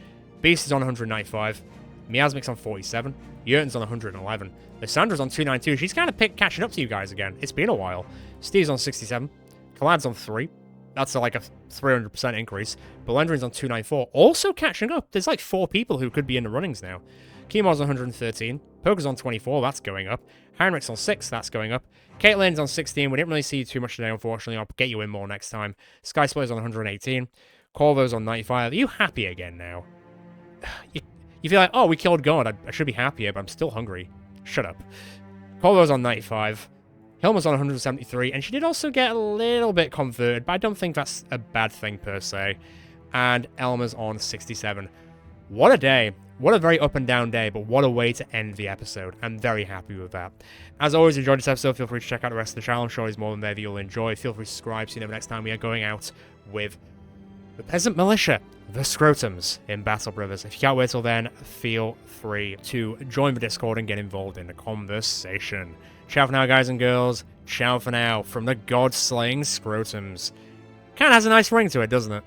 [SPEAKER 1] Beast is on 195. Miasmic's on 47. Jurgen's on 111. Lyssandra's on 292. She's kind of catching up to you guys again. It's been a while. Steve's on 67. Kalad's on 3. That's like a 300% increase. Belendrin's on 294. Also catching up. There's like 4 people who could be in the runnings now. Chemo's on 113. Poker's on 24. That's going up. Heinrich's on 6. That's going up. Caitlin's on 16. We didn't really see you too much today, unfortunately. I'll get you in more next time. Skysplitter's on 118. Corvo's on 95. Are you happy again now? You feel like, oh, we killed God. I should be happier, but I'm still hungry. Shut up. Corvo's on 95. Hilma's on 173, and she did also get a little bit converted, but I don't think that's a bad thing per se. And Elma's on 67. What a day. What a very up and down day, but what a way to end the episode. I'm very happy with that. As always, if you enjoyed this episode, feel free to check out the rest of the channel. I'm sure there's more than there that you'll enjoy. Feel free to subscribe, see you next time we are going out with the Peasant Militia, the Scrotums, in Battle Brothers. If you can't wait till then, feel free to join the Discord and get involved in the conversation. Ciao for now, guys and girls. Ciao for now from the God-slaying Scrotums. Kind of has a nice ring to it, doesn't it?